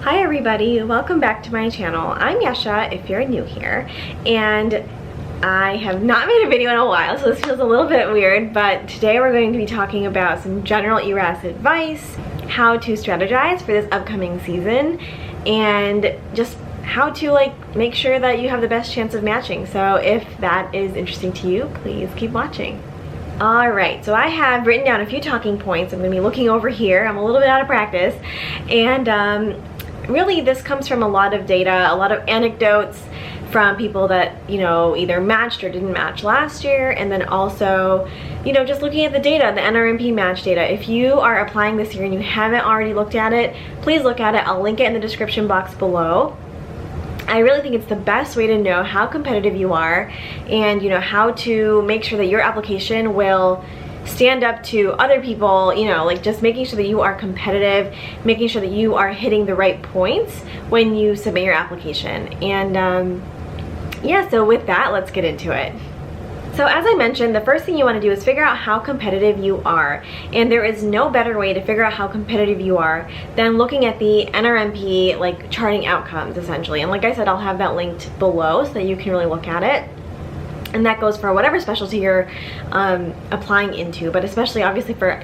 Hi everybody, welcome back to my channel. I'm Yesha if you're new here, and I have not made a video in a while, so this feels a little bit weird, but today we're going to be talking about some general ERAS advice, how to strategize for this upcoming season, and just how to make sure that you have the best chance of matching. So if that is interesting to you, please keep watching. Alright, so I have written down a few talking points. I'm going to be looking over here. I'm a little bit out of practice, and really this comes from a lot of data, a lot of anecdotes from people that, either matched or didn't match last year, and then also, just looking at the data, the NRMP match data. If you are applying this year and you haven't already looked at it, please look at it. I'll link it in the description box below. I really think it's the best way to know how competitive you are and how to make sure that your application will stand up to other people, just making sure that you are competitive, making sure that you are hitting the right points when you submit your application. And yeah, so with that, let's get into it. So as I mentioned, the first thing you want to do is figure out how competitive you are. And there is no better way to figure out how competitive you are than looking at the NRMP charting outcomes, essentially. And like I said, I'll have that linked below so that you can really look at it. And that goes for whatever specialty you're applying into, but especially obviously for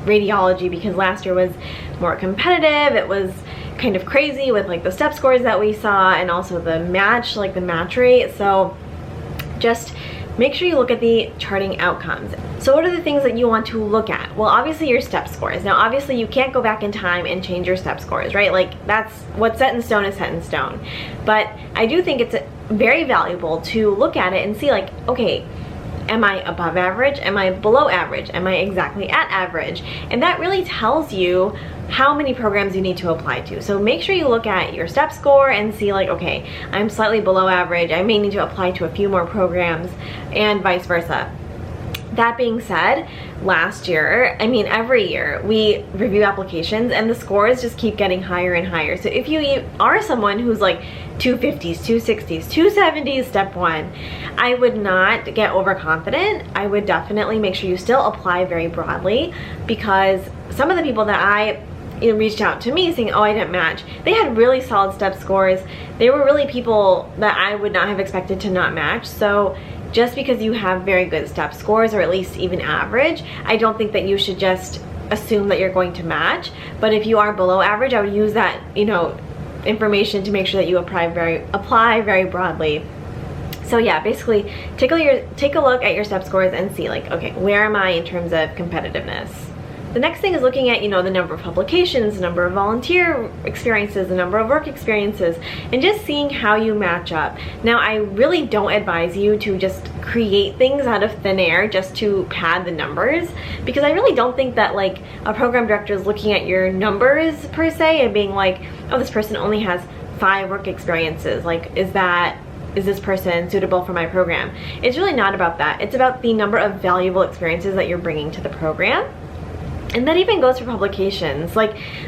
radiology, because last year was more competitive. It was kind of crazy with the step scores that we saw, and also the match, the match rate. So just make sure you look at the charting outcomes. So what are the things that you want to look at? Well, obviously your step scores. Now obviously you can't go back in time and change your step scores, right? That's what's set in stone is set in stone. But I do think it's very valuable to look at it and see okay, am I above average? Am I below average? Am I exactly at average? And that really tells you how many programs you need to apply to. So make sure you look at your step score and see okay, I'm slightly below average. I may need to apply to a few more programs, and vice versa. That being said, last year, every year we review applications and the scores just keep getting higher and higher. So if you are someone who's 250s, 260s, 270s step one, I would not get overconfident. I would definitely make sure you still apply very broadly, because some of the people that I reached out to me saying, oh, I didn't match, they had really solid step scores. They were really people that I would not have expected to not match. So just because you have very good step scores, or at least even average, I don't think that you should just assume that you're going to match. But if you are below average, I would use that information to make sure that you apply very broadly. So yeah, basically take a look at your step scores and see okay, where am I in terms of competitiveness? The next thing is looking at, the number of publications, the number of volunteer experiences, the number of work experiences, and just seeing how you match up. Now, I really don't advise you to just create things out of thin air just to pad the numbers, because I really don't think that a program director is looking at your numbers per se and being oh, this person only has 5 work experiences. Is this person suitable for my program? It's really not about that. It's about the number of valuable experiences that you're bringing to the program. And that even goes for publications.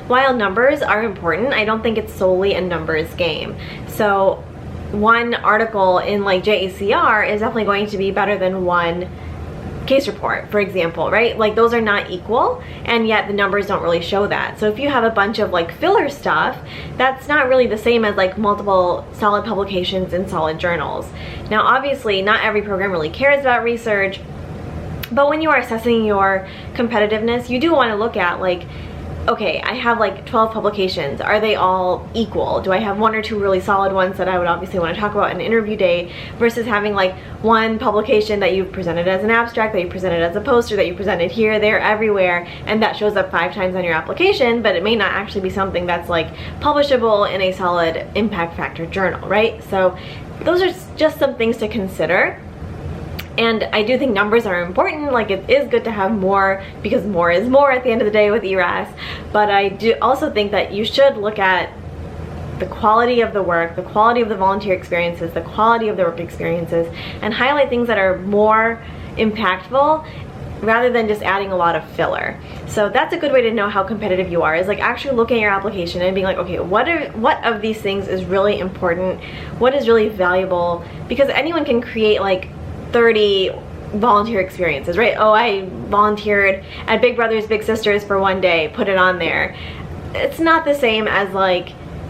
While numbers are important, I don't think it's solely a numbers game. So one article in JACR is definitely going to be better than one case report, for example, right? Those are not equal, and yet the numbers don't really show that. So if you have a bunch of filler stuff, that's not really the same as multiple solid publications in solid journals. Now obviously not every program really cares about research, but when you are assessing your competitiveness, you do want to look at okay, I have 12 publications. Are they all equal? Do I have 1 or 2 really solid ones that I would obviously want to talk about in an interview day, versus having one publication that you've presented as an abstract, that you presented as a poster, that you presented here, there, everywhere, and that shows up 5 times on your application, but it may not actually be something that's publishable in a solid impact factor journal, right? So those are just some things to consider. And I do think numbers are important. It is good to have more, because more is more at the end of the day with ERAS. But I do also think that you should look at the quality of the work, the quality of the volunteer experiences, the quality of the work experiences, and highlight things that are more impactful rather than just adding a lot of filler. So that's a good way to know how competitive you are, is actually looking at your application and being okay, what of these things is really important? What is really valuable? Because anyone can create 30 volunteer experiences, right? Oh, I volunteered at Big Brothers Big Sisters for one day, put it on there. It's not the same as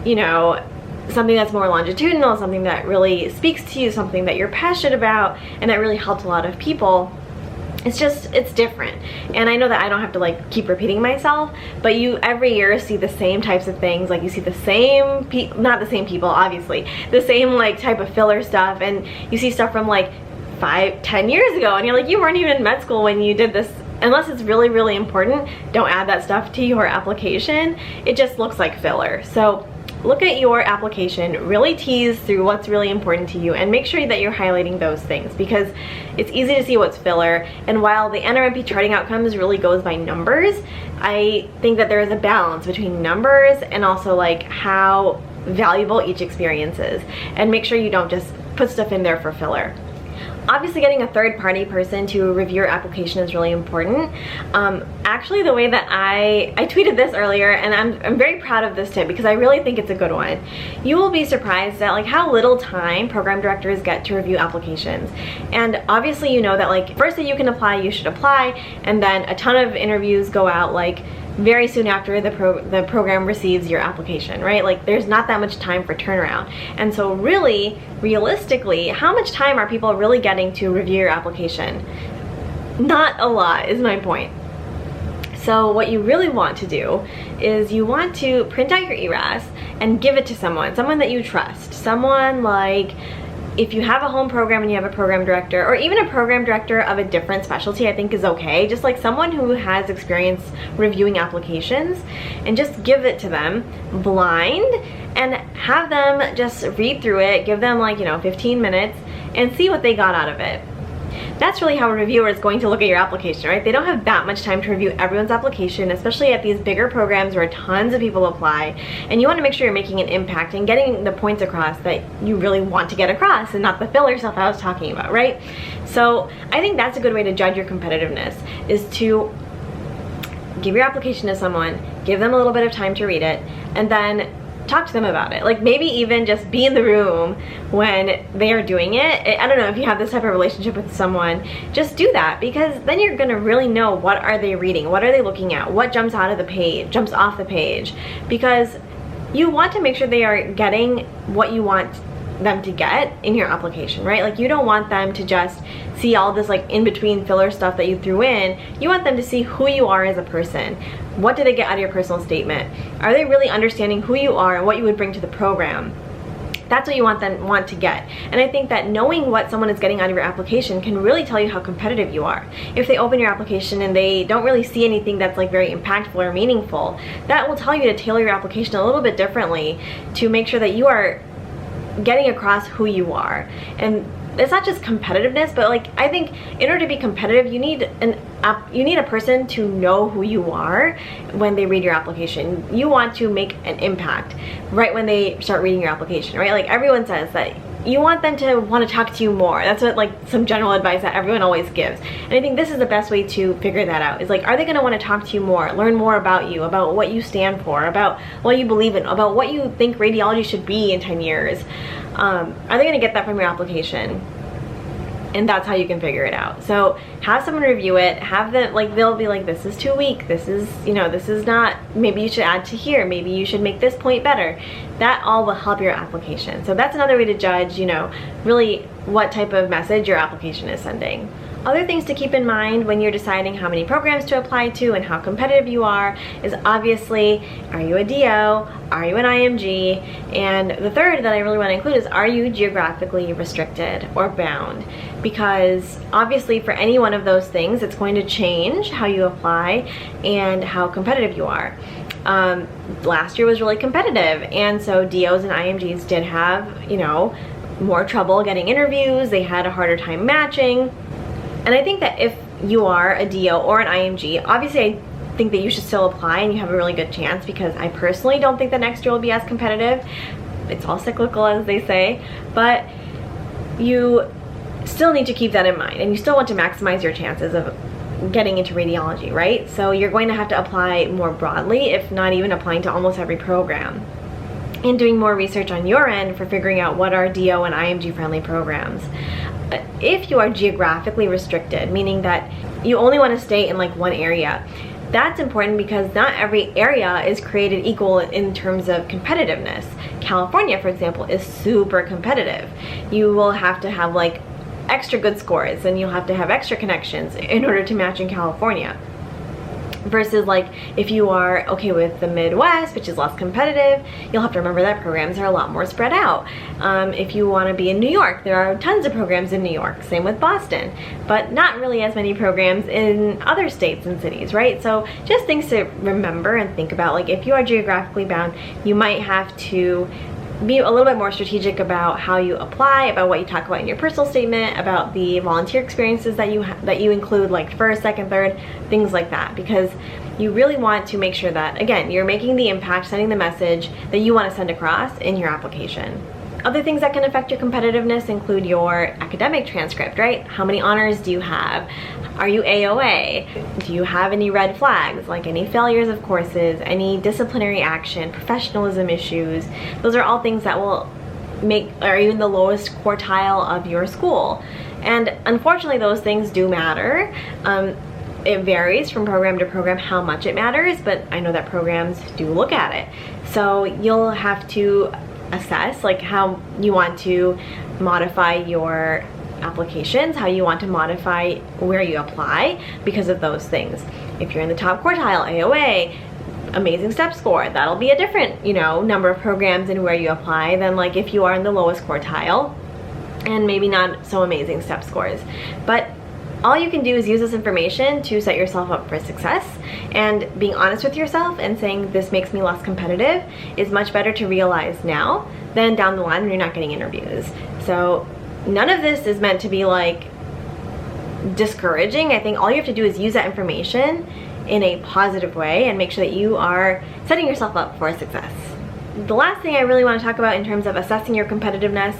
you know, something that's more longitudinal, something that really speaks to you, something that you're passionate about, and that really helps a lot of people, it's different. And I know that I don't have to like keep repeating myself, but you every year see the same types of things. Like you see the same not the same people, obviously, the same like type of filler stuff, and you see stuff from like 5-10 years ago, and you're like, you weren't even in med school when you did this. Unless it's really, really important, don't add that stuff to your application. It just looks like filler. So look at your application, really tease through what's really important to you, and make sure that you're highlighting those things, because it's easy to see what's filler. And while the NRMP charting outcomes really goes by numbers, I think that there is a balance between numbers and also like how valuable each experience is. And make sure you don't just put stuff in there for filler. Obviously, getting a third-party person to review your application is really important. Actually, the way that I tweeted this earlier, and I'm very proud of this tip because I really think it's a good one. You will be surprised at like how little time program directors get to review applications. And obviously, you know that like first that you can apply, you should apply, and then a ton of interviews go out like very soon after the program receives your application, right? Like there's not that much time for turnaround. And so really, realistically, how much time are people really getting to review your application? Not a lot is my point. So what you really want to do is you want to print out your ERAS and give it to someone that you trust. Someone like, if you have a home program and you have a program director, or even a program director of a different specialty, I think is okay. Just like someone who has experience reviewing applications, and just give it to them blind and have them just read through it, give them like, you know, 15 minutes and see what they got out of it. That's really how a reviewer is going to look at your application, right? They don't have that much time to review everyone's application, especially at these bigger programs where tons of people apply. And you want to make sure you're making an impact and getting the points across that you really want to get across, and not the filler stuff I was talking about, right? So I think that's a good way to judge your competitiveness, is to give your application to someone, give them a little bit of time to read it, and then talk to them about it. Like maybe even just be in the room when they are doing it. I don't know if you have this type of relationship with someone, just do that, because then you're gonna really know what are they reading, what are they looking at, what jumps out of the page, jumps off the page, because you want to make sure they are getting what you want them to get in your application, right? Like you don't want them to just see all this like in-between filler stuff that you threw in. You want them to see who you are as a person. What do they get out of your personal statement? Are they really understanding who you are and what you would bring to the program? That's what you want to get. And I think that knowing what someone is getting out of your application can really tell you how competitive you are. If they open your application and they don't really see anything that's like very impactful or meaningful, that will tell you to tailor your application a little bit differently to make sure that you are getting across who you are. And it's not just competitiveness, but like I think in order to be competitive, you need a person to know who you are when they read your application. You want to make an impact right when they start reading your application, right? Like everyone says that you want them to want to talk to you more. That's what like some general advice that everyone always gives. And I think this is the best way to figure that out, is like, are they going to want to talk to you more, learn more about you, about what you stand for, about what you believe in, about what you think radiology should be in 10 years? Are they going to get that from your application? And that's how you can figure it out. So have someone review it, have them, like, they'll be like, this is too weak, this is, you know, this is not, maybe you should add to here, maybe you should make this point better. That all will help your application. So that's another way to judge, you know, really what type of message your application is sending. Other things to keep in mind when you're deciding how many programs to apply to and how competitive you are is obviously, are you a DO? Are you an IMG? And the third that I really want to include is, are you geographically restricted or bound? Because obviously for any one of those things, it's going to change how you apply and how competitive you are. Last year was really competitive, and so DOs and IMGs did have, you know, more trouble getting interviews. They had a harder time matching. And I think that if you are a DO or an IMG, obviously I think that you should still apply and you have a really good chance, because I personally don't think the next year will be as competitive. It's all cyclical, as they say, but you still need to keep that in mind, and you still want to maximize your chances of getting into radiology, right? So you're going to have to apply more broadly, if not even applying to almost every program, and doing more research on your end for figuring out what are DO and IMG friendly programs. If you are geographically restricted, meaning that you only want to stay in like one area, That's important because not every area is created equal in terms of competitiveness. California, for example, is super competitive. You will have to have like extra good scores, and you'll have to have extra connections in order to match in California. Versus like if you are okay with the Midwest, which is less competitive, you'll have to remember that programs are a lot more spread out. If you want to be in New York, there are tons of programs in New York, same with Boston, but not really as many programs in other states and cities, right? So just things to remember and think about. Like if you are geographically bound, you might have to be a little bit more strategic about how you apply, about what you talk about in your personal statement, about the volunteer experiences that you include, like first, second, third, things like that, because you really want to make sure that, again, you're making the impact, sending the message that you want to send across in your application. Other things that can affect your competitiveness include your academic transcript, right? How many honors do you have? Are you AOA? Do you have any red flags, like any failures of courses, any disciplinary action, professionalism issues? Those are all things that will are you in the lowest quartile of your school? And unfortunately, those things do matter. It varies from program to program how much it matters, but I know that programs do look at it. So you'll have to assess like how you want to modify your applications, how you want to modify where you apply because of those things. If you're in the top quartile, AOA, amazing step score, that'll be a different, number of programs and where you apply than like if you are in the lowest quartile and maybe not so amazing step scores. But all you can do is use this information to set yourself up for success, and being honest with yourself and saying this makes me less competitive is much better to realize now than down the line when you're not getting interviews. So none of this is meant to be like discouraging. I think all you have to do is use that information in a positive way and make sure that you are setting yourself up for success. The last thing I really want to talk about in terms of assessing your competitiveness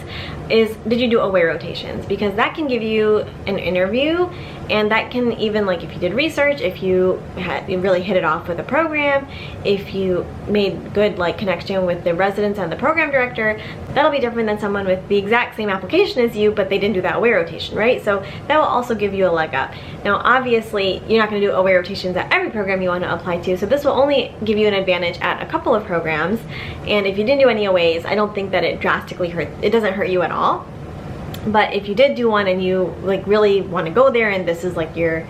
is, did you do away rotations? Because that can give you an interview, and that can even, like if you did research, if you really hit it off with a program, if you made good like connection with the residents and the program director, that'll be different than someone with the exact same application as you, but they didn't do that away rotation, right? So that will also give you a leg up. Now obviously you're not going to do away rotations at every program you want to apply to, so this will only give you an advantage at a couple of programs. And if you didn't do any aways, I don't think that it drastically doesn't hurt you at all. But if you did do one and you like really want to go there, and this is like your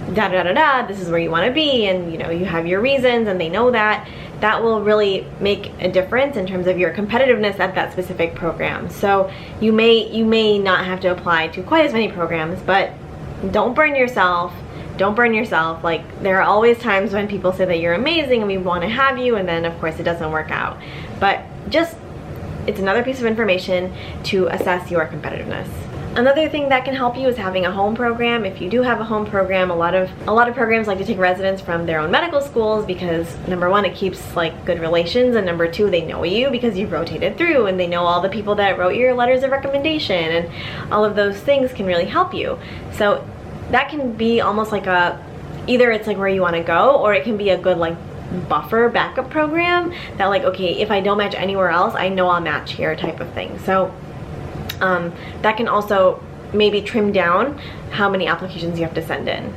this is where you want to be, and you have your reasons and they know that, that will really make a difference in terms of your competitiveness at that specific program. So you may not have to apply to quite as many programs, but don't burn yourself. Don't burn yourself. Like, there are always times when people say that you're amazing and we want to have you, and then of course it doesn't work out. But just, it's another piece of information to assess your competitiveness. Another thing that can help you is having a home program. If you do have a home program, a lot of programs like to take residents from their own medical schools because number one, it keeps like good relations, and number two, they know you because you've rotated through and they know all the people that wrote your letters of recommendation, and all of those things can really help you. So that can be almost like either it's like where you want to go, or it can be a good like buffer backup program that like, okay, if I don't match anywhere else, I know I'll match here type of thing. So that can also maybe trim down how many applications you have to send in.